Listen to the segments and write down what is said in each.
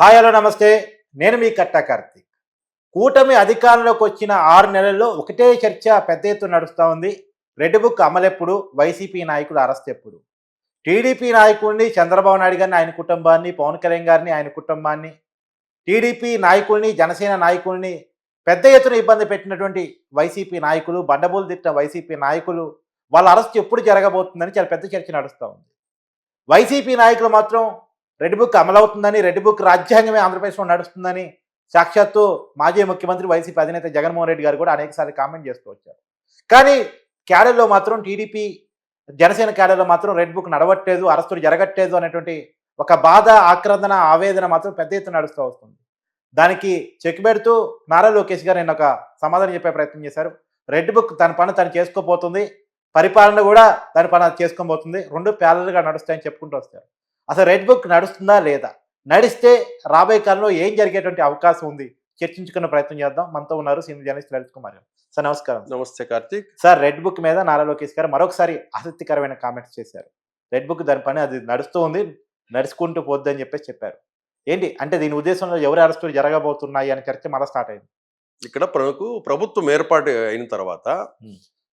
Hi hello నమస్తే. నేను మీ కట్టా కార్తీక్. కూటమి అధికారంలోకి వచ్చిన 6 నెలల్లో ఒకటే చర్చ పెద్ద ఎత్తున నడుస్తా ఉంది. రెడ్ బుక్ అమలెప్పుడు? వైసీపీ నాయకుడు అరెస్ట్ ఎప్పుడు? టీడీపీ నాయకుడిని చంద్రబాబు నాయుడు గారిని, ఆయన కుటుంబాన్ని, పవన్ కళ్యాణ్ గారిని, ఆయన కుటుంబాన్ని, టీడీపీ నాయకుల్ని, జనసేన నాయకుల్ని పెద్ద ఎత్తున ఇబ్బంది పెట్టినటువంటి వైసీపీ నాయకులు, బండబూలు తిట్టిన వైసీపీ నాయకులు, వాళ్ళ అరెస్ట్ ఎప్పుడు జరగబోతుందని చాలా పెద్ద చర్చ నడుస్తూ ఉంది. వైసీపీ నాయకులు మాత్రం రెడ్ బుక్ అమలవుతుందని, రెడ్ బుక్ రాజ్యాంగమే ఆంధ్రప్రదేశ్లో నడుస్తుందని సాక్షాత్తు మాజీ ముఖ్యమంత్రి వైసీపీ అధినేత జగన్మోహన్ రెడ్డి గారు కూడా అనేకసార్లు కామెంట్ చేస్తూ వచ్చారు. కానీ క్యాడర్లో మాత్రం టీడీపీ, జనసేన క్యాడర్లో మాత్రం రెడ్ బుక్ నడవట్లేదు, అరెస్టులు జరగట్లేదు అనేటువంటి ఒక బాధ, ఆక్రందన, ఆవేదన మాత్రం పెద్ద ఎత్తున నడుస్తూ వస్తుంది. దానికి చెక్ పెడుతూ నారా లోకేష్ గారు నిన్న ఒక సమాధానం చెప్పే ప్రయత్నం చేశారు. రెడ్ బుక్ తన పని తను చేసుకోబోతుంది, పరిపాలన కూడా తన పని అది చేసుకోబోతుంది, రెండు ప్యారల్గా నడుస్తాయని చెప్పుకుంటూ వస్తారు. అసలు రెడ్ బుక్ నడుస్తుందా లేదా? నడిస్తే రాబోయే కాలంలో ఏం జరిగేటువంటి అవకాశం ఉంది? చర్చించుకునే ప్రయత్నం చేద్దాం. మనతో ఉన్నారు సీనియర్ జర్నలిస్ట్ లలిత్ కుమార్ గారు. సార్ నమస్కారం. నమస్తే కార్తీక్. సార్, రెడ్ బుక్ మీద నారా లోకేష్ గారు మరొకసారి ఆసక్తికరమైన కామెంట్స్ చేశారు. రెడ్ బుక్ దాని పని అది నడుస్తూ ఉంది, నడుచుకుంటూ పోద్ది అని చెప్పారు. ఏంటి అంటే దీని ఉద్దేశంలో ఎవరి అరెస్టులు జరగబోతున్నాయి అనే చర్చ మళ్ళీ స్టార్ట్ అయింది. ఇక్కడ ప్రభుత్వం ఏర్పాటు అయిన తర్వాత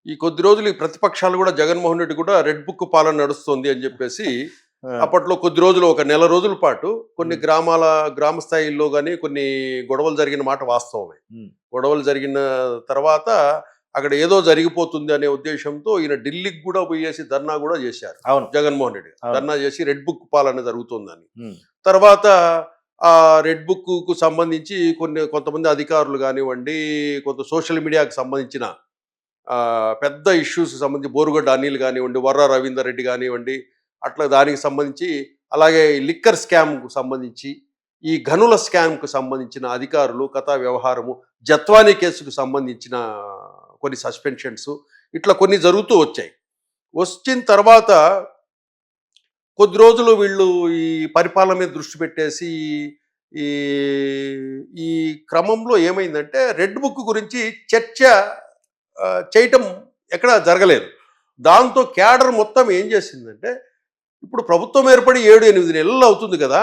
ఈ కొద్ది రోజులు ఈ ప్రతిపక్షాలు కూడా జగన్మోహన్ రెడ్డి కూడా రెడ్ బుక్ పాలన నడుస్తుంది అని చెప్పేసి అప్పట్లో కొద్ది రోజులు, ఒక నెల రోజుల పాటు కొన్ని గ్రామ స్థాయిల్లో కానీ కొన్ని గొడవలు జరిగిన మాట వాస్తవమే. గొడవలు జరిగిన తర్వాత అక్కడ ఏదో జరిగిపోతుంది అనే ఉద్దేశంతో ఈయన ఢిల్లీకి కూడా పోయేసి ధర్నా కూడా చేశారు. అవును, జగన్మోహన్ రెడ్డి ధర్నా చేసి రెడ్ బుక్ పాలన జరుగుతుందని. తర్వాత ఆ రెడ్ బుక్ కు సంబంధించి కొంతమంది అధికారులు కానివ్వండి, కొంత సోషల్ మీడియాకి సంబంధించిన పెద్ద ఇష్యూస్ సంబంధించి బోరుగడ్డ అనిల్ కానివ్వండి, వర్ర రవీందర్ రెడ్డి కానివ్వండి, అట్లా దానికి సంబంధించి, అలాగే లిక్కర్ స్కామ్కు సంబంధించి, ఈ గనుల స్కామ్కు సంబంధించిన అధికారులు, కథా వ్యవహారము, జత్వానీ కేసుకు సంబంధించిన కొన్ని సస్పెన్షన్స్, ఇట్లా కొన్ని జరుగుతూ వచ్చాయి. వచ్చిన తర్వాత కొద్ది రోజులు వీళ్ళు ఈ పరిపాలన మీద దృష్టి పెట్టేసి ఈ ఈ క్రమంలో ఏమైందంటే రెడ్ బుక్ గురించి చర్చ చేయటం ఎక్కడ జరగలేదు. దాంతో క్యాడర్ మొత్తం ఏం చేసిందంటే, ఇప్పుడు ప్రభుత్వం ఏర్పడి 7-8 నెలలు అవుతుంది కదా,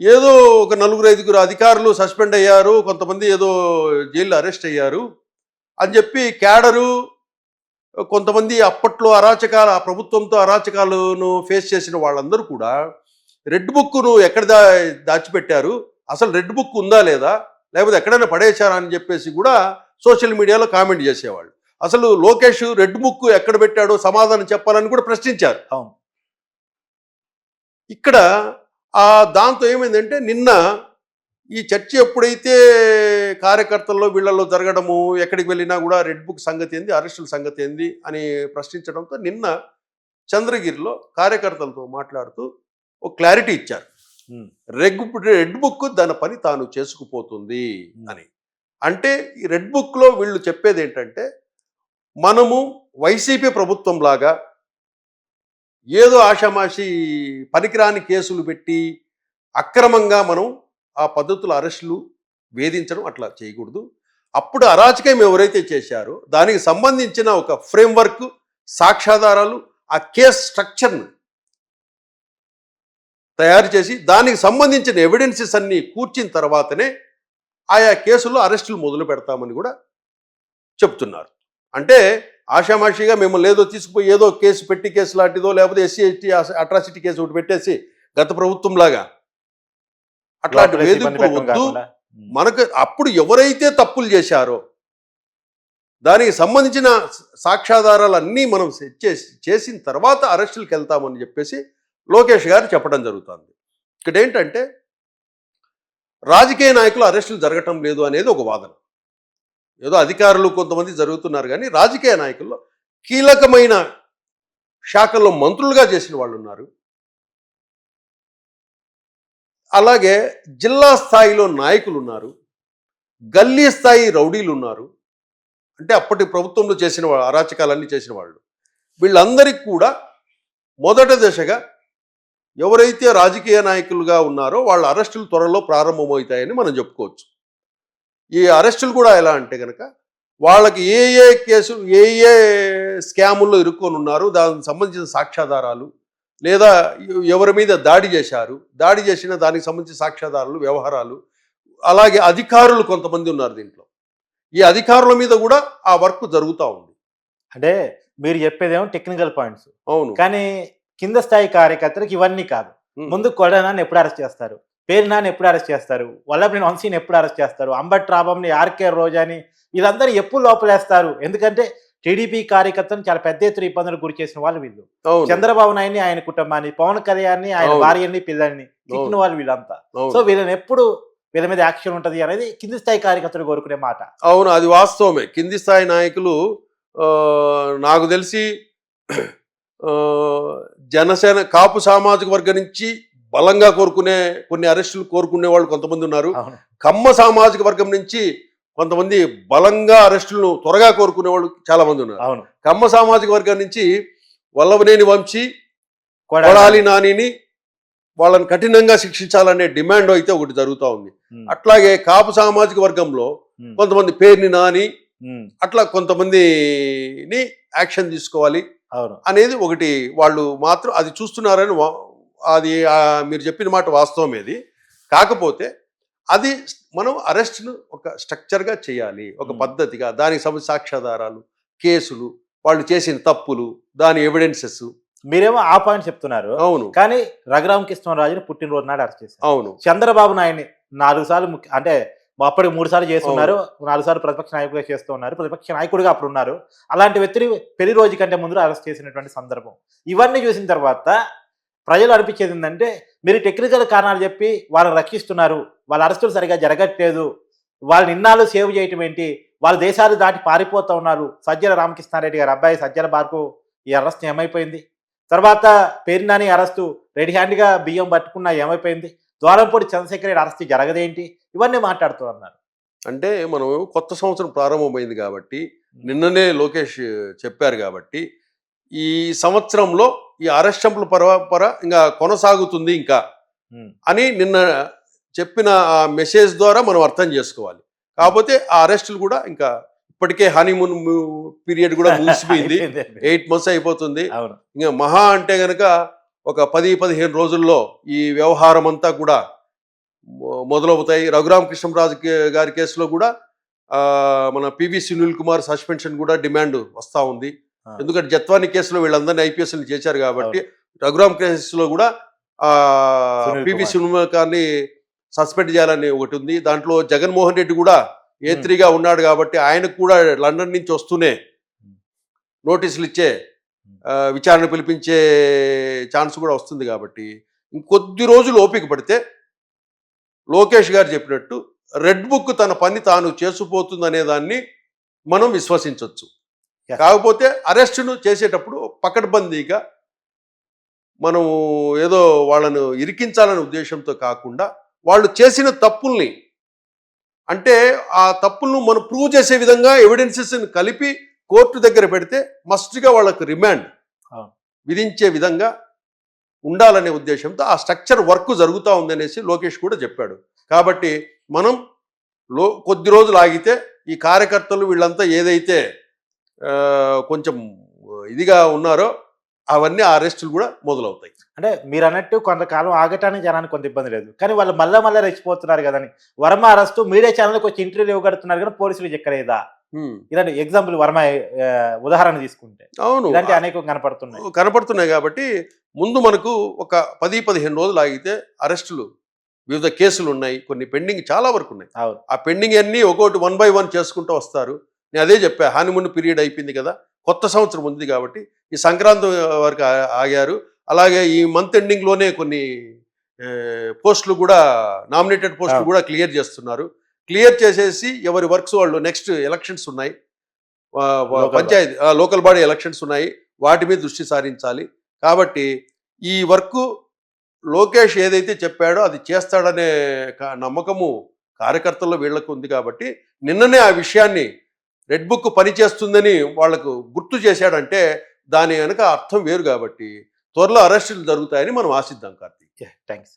ఏదో ఒక 4-5 అధికారులు సస్పెండ్ అయ్యారు, కొంతమంది ఏదో జైల్లో అరెస్ట్ అయ్యారు అని చెప్పి క్యాడరు, కొంతమంది అప్పట్లో ఆ ప్రభుత్వంతో అరాచకాలను ఫేస్ చేసిన వాళ్ళందరూ కూడా రెడ్ బుక్ను ఎక్కడ దాచిపెట్టారు, అసలు రెడ్ బుక్ ఉందా లేదా, లేకపోతే ఎక్కడైనా పడేశారా అని చెప్పేసి కూడా సోషల్ మీడియాలో కామెంట్ చేసేవాళ్ళు. అసలు లోకేష్ రెడ్ బుక్ ఎక్కడ పెట్టాడో సమాధానం చెప్పాలని కూడా ప్రశ్నించారు. ఇక్కడ దాంతో ఏమైందంటే, నిన్న ఈ చర్చ ఎప్పుడైతే కార్యకర్తల్లో వీళ్ళల్లో జరగడము, ఎక్కడికి వెళ్ళినా కూడా రెడ్ బుక్ సంగతి ఏంది, అరెస్టుల సంగతి ఏంది అని ప్రశ్నించడంతో నిన్న చంద్రగిరిలో కార్యకర్తలతో మాట్లాడుతూ ఒక క్లారిటీ ఇచ్చారు. రెడ్ బుక్ దాని పని తాను చేసుకుపోతుంది అని. అంటే ఈ రెడ్ బుక్లో వీళ్ళు చెప్పేది ఏంటంటే, మనము వైసీపీ ప్రభుత్వం లాగా ఏదో ఆషామాషి పనికిరాని కేసులు పెట్టి అక్రమంగా మనం ఆ పద్ధతుల అరెస్టులు వేధించడం అట్లా చేయకూడదు. అప్పుడు అరాచకం ఎవరైతే చేశారో దానికి సంబంధించిన ఒక ఫ్రేమ్వర్క్, సాక్ష్యాధారాలు, ఆ కేస్ స్ట్రక్చర్ను తయారు చేసి దానికి సంబంధించిన ఎవిడెన్సెస్ అన్నీ కూర్చిన తర్వాతనే ఆయా కేసుల్లో అరెస్టులు మొదలు పెడతామని కూడా చెప్తున్నారు. అంటే ఆషామాషిగా మేము లేదో తీసుకుపోయి ఏదో పెట్టి కేసు లాంటిదో, లేకపోతే SC ST అట్రాసిటీ కేసు ఒకటి పెట్టేసి గత ప్రభుత్వం లాగా అట్లాంటి వేధింపులు వద్దు. మనకు అప్పుడు ఎవరైతే తప్పులు చేశారో దానికి సంబంధించిన సాక్ష్యాధారాలు అన్నీ మనం చేసిన తర్వాత అరెస్టులకు వెళ్తామని చెప్పేసి లోకేష్ గారు చెప్పడం జరుగుతుంది. ఇక్కడ ఏంటంటే, రాజకీయ నాయకులు అరెస్టులు జరగటం లేదు అనేది ఒక వాదన. ఏదో అధికారులు కొంతమంది జరుగుతున్నారు, కానీ రాజకీయ నాయకుల్లో కీలకమైన శాఖల్లో మంత్రులుగా చేసిన వాళ్ళు ఉన్నారు. అలాగే జిల్లా స్థాయిలో నాయకులు ఉన్నారు, గల్లీ స్థాయి రౌడీలు ఉన్నారు. అంటే అప్పటి ప్రభుత్వంలో చేసిన అరాచకాలన్నీ చేసిన వాళ్ళు. వీళ్ళందరికీ కూడా మొదటి దశగా ఎవరైతే రాజకీయ నాయకులుగా ఉన్నారో వాళ్ళ అరెస్టులు త్వరలో ప్రారంభమవుతాయని మనం చెప్పుకోవచ్చు. ఈ అరెస్టులు కూడా ఎలా అంటే కనుక, వాళ్ళకి ఏ కేసులు, ఏ స్కాముల్లో ఇరుక్కొని ఉన్నారు, దానికి సంబంధించిన సాక్ష్యాధారాలు, లేదా ఎవరి మీద దాడి చేశారు, దాడి చేసిన దానికి సంబంధించిన సాక్ష్యాధారాలు, వ్యవహారాలు, అలాగే అధికారులు కొంతమంది ఉన్నారు దీంట్లో. ఈ అధికారుల మీద కూడా ఆ వర్క్ జరుగుతూ ఉంది. అంటే మీరు చెప్పేదేమో టెక్నికల్ పాయింట్స్, అవును. కానీ కింద స్థాయి కార్యకర్తలకు ఇవన్నీ కాదు. ముందు కొడనాన్ని ఎప్పుడు అరెస్ట్ చేస్తారు, పేర్నాన్ని ఎప్పుడు అరెస్ట్ చేస్తారు, వల్లభనేని వంశీని ఎప్పుడు అరెస్ట్ చేస్తారు, అంబట్ రాబంని, ఆర్కే రోజాని, వీళ్ళందరూ ఎప్పుడు లోపలేస్తారు? ఎందుకంటే టీడీపీ కార్యకర్తలను చాలా పెద్ద ఎత్తున ఇబ్బందులకు గురి చేసిన వాళ్ళు వీళ్ళు. అవును. చంద్రబాబు నాయుడిని, ఆయన కుటుంబాన్ని, పవన్ కళ్యాణ్ని, ఆయన అవును. భార్యని, పిల్లల్ని తిట్టిన వాళ్ళు వీళ్ళంతా. అవును. సో వీళ్ళని ఎప్పుడు వీళ్ళ మీద యాక్షన్ ఉంటది అనేది కింది స్థాయి కార్యకర్తలు కోరుకునే మాట. అవును, అది వాస్తవమే. కింది స్థాయి నాయకులు నాకు తెలిసి జనసేన కాపు సామాజిక వర్గం నుంచి బలంగా కోరుకునే కొన్ని అరెస్టులు కోరుకునే వాళ్ళు కొంతమంది ఉన్నారు. అవును. కమ్మ సామాజిక వర్గం నుంచి కొంతమంది బలంగా అరెస్టులను త్వరగా కోరుకునే వాళ్ళు చాలా మంది ఉన్నారు. అవును. కమ్మ సామాజిక వర్గం నుంచి వల్లభనేని వంశీ, కొడాలి నానిని వాళ్ళని కఠినంగా శిక్షించాలనే డిమాండ్ అయితే ఒకటి జరుగుతూ ఉంది. అట్లాగే కాపు సామాజిక వర్గంలో కొంతమంది పేర్ని నాని, అట్లా కొంతమందిని యాక్షన్ తీసుకోవాలి అనేది ఒకటి. వాళ్ళు మాత్రం అది చూస్తున్నారని, అది మీరు చెప్పిన మాట వాస్తవమేది. కాకపోతే అది మనం అరెస్ట్ను ఒక స్ట్రక్చర్గా చేయాలి, ఒక పద్ధతిగా. దానికి సంబంధించిన సాక్ష్యాధారాలు, కేసులు, వాళ్ళు చేసిన తప్పులు, దాని ఎవిడెన్సెస్. మీరేమో ఆ పాయింట్ చెప్తున్నారు. అవును. కానీ రఘురామకృష్ణరాజుని పుట్టినరోజు నాడు అరెస్ట్ చేశారు. అవును. చంద్రబాబు నాయుడిని 4 సార్లు అంటే అప్పటికి 3 సార్లు చేస్తున్నారు, 4 సార్లు ప్రతిపక్ష నాయకుడిగా చేస్తూ ఉన్నారు, ప్రతిపక్ష నాయకుడిగా అప్పుడు ఉన్నారు. అలాంటి వ్యక్తిని పెళ్లి రోజు కంటే ముందు అరెస్ట్ చేసినటువంటి సందర్భం. ఇవన్నీ చూసిన తర్వాత ప్రజలు అనిపించేది ఏంటంటే, మీరు టెక్నికల్ కారణాలు చెప్పి వాళ్ళని రక్షిస్తున్నారు, వాళ్ళ అరెస్టులు సరిగా జరగట్లేదు, వాళ్ళని ఇన్నాళ్ళు సేవ్ చేయటం ఏంటి, వాళ్ళ దేశాలు దాటి పారిపోతూ ఉన్నారు. సజ్జల రామకృష్ణారెడ్డి గారి అబ్బాయి సజ్జల బార్కు ఈ అరెస్ట్ ఏమైపోయింది? తర్వాత పేర్నాని అరెస్టు రెడీ హ్యాండ్గా బియ్యం పట్టుకున్నా ఏమైపోయింది? ద్వారంపూడి చంద్రశేఖర్ రెడ్డి అరెస్ట్ జరగదేంటి? ఇవన్నీ మాట్లాడుతూ అన్నారు. అంటే మనం కొత్త సంవత్సరం ప్రారంభమైంది కాబట్టి, నిన్ననే లోకేష్ చెప్పారు కాబట్టి, ఈ సంవత్సరంలో ఈ అరెస్టుల పరంపర ఇంకా కొనసాగుతుంది ఇంకా అని నిన్న చెప్పిన ఆ మెసేజ్ ద్వారా మనం అర్థం చేసుకోవాలి. కాకపోతే ఆ అరెస్టులు కూడా ఇంకా ఇప్పటికే హనీమూన్ పీరియడ్ కూడా ముగిసిపోయింది. 8 months అయిపోతుంది. ఇంకా మహా అంటే గనక ఒక 10-15 రోజుల్లో ఈ వ్యవహారం అంతా కూడా మొదలవుతాయి. రఘురామకృష్ణరాజు గారి కేసులో కూడా మన పివి సునీల్ కుమార్ సస్పెన్షన్ కూడా డిమాండ్ వస్తూ ఉంది. ఎందుకంటే జత్వాని కేసులో వీళ్ళందరినీ ఐపీఎస్లు చేశారు కాబట్టి, రఘురామ్ కేసులో కూడా పివి సునీల్ కుమార్ని సస్పెండ్ చేయాలని ఒకటి ఉంది. దాంట్లో జగన్మోహన్ రెడ్డి కూడా A3గా ఉన్నాడు కాబట్టి ఆయనకు కూడా లండన్ నుంచి వస్తూనే నోటీసులు ఇచ్చే విచారణ పిలిపించే ఛాన్స్ కూడా వస్తుంది. కాబట్టి ఇంకొద్ది రోజులు ఓపిక పడితే లోకేష్ గారు చెప్పినట్టు రెడ్ బుక్ తన పని తాను చేసుకుపోతుందనే దాన్ని మనం విశ్వసించవచ్చు. కాకపోతే అరెస్టును చేసేటప్పుడు పకడ్బందీగా మనం ఏదో వాళ్ళను ఇరికించాలనే ఉద్దేశంతో కాకుండా, వాళ్ళు చేసిన తప్పుల్ని, అంటే ఆ తప్పులను మనం ప్రూవ్ చేసే విధంగా ఎవిడెన్సెస్ కలిపి కోర్టు దగ్గర పెడితే మస్ట్గా వాళ్ళకు రిమాండ్ విధించే విధంగా ఉండాలనే ఉద్దేశంతో ఆ స్ట్రక్చర్ వర్క్ జరుగుతూ ఉందనేసి లోకేష్ కూడా చెప్పాడు. కాబట్టి మనం కొద్ది రోజులు ఆగితే ఈ కార్యకర్తలు వీళ్ళంతా ఏదైతే కొంచెం ఇదిగా ఉన్నారో అవన్నీ అరెస్టులు కూడా మొదలవుతాయి. అంటే మీరు అన్నట్టు కొంతకాలం ఆగటానికి జనానికి కొంత ఇబ్బంది లేదు, కానీ వాళ్ళు మళ్ళీ రెచ్చిపోతున్నారు కదని. వర్మ అరెస్టు మీడియా ఛానల్కి వచ్చి ఇంటర్వ్యూ ఇవ్వగడుతున్నారు కానీ పోలీసులు చెక్కలేదా? ఇలాంటి ఎగ్జాంపుల్ వర్మ ఉదాహరణ తీసుకుంటే అవును, ఇలాంటి అనేకం కనపడుతున్నాయి. కాబట్టి ముందు మనకు ఒక 10-15 రోజులు ఆగితే అరెస్టులు, వివిధ కేసులు ఉన్నాయి, కొన్ని పెండింగ్ చాలా వరకు ఉన్నాయి. ఆ పెండింగ్ అన్నీ ఒక్కొక్కటి 1 by 1 చేసుకుంటూ వస్తారు. నేను అదే చెప్పా, హనీమూన్ పీరియడ్ అయిపోయింది కదా, కొత్త సంవత్సరం ఉంది కాబట్టి ఈ సంక్రాంతి వరకు ఆగారు. అలాగే ఈ మంత్ ఎండింగ్లోనే కొన్ని పోస్టులు కూడా, నామినేటెడ్ పోస్టులు కూడా క్లియర్ చేస్తున్నారు. క్లియర్ చేసేసి ఎవరి వర్క్స్ వాళ్ళు, నెక్స్ట్ ఎలక్షన్స్ ఉన్నాయి, పంచాయతీ లోకల్ బాడీ ఎలక్షన్స్ ఉన్నాయి, వాటి మీద దృష్టి సారించాలి. కాబట్టి ఈ వర్క్ లోకేష్ ఏదైతే చెప్పాడో అది చేస్తాడనే నమ్మకము కార్యకర్తల్లో వీళ్లకు ఉంది. కాబట్టి నిన్ననే ఆ విషయాన్ని రెడ్ బుక్ పనిచేస్తుందని వాళ్లకు గుర్తు చేశాడంటే దాని వెనుక అర్థం వేరు. కాబట్టి త్వరలో అరెస్టులు జరుగుతాయని మనం ఆశిద్దాం. కార్తీక్, థ్యాంక్స్.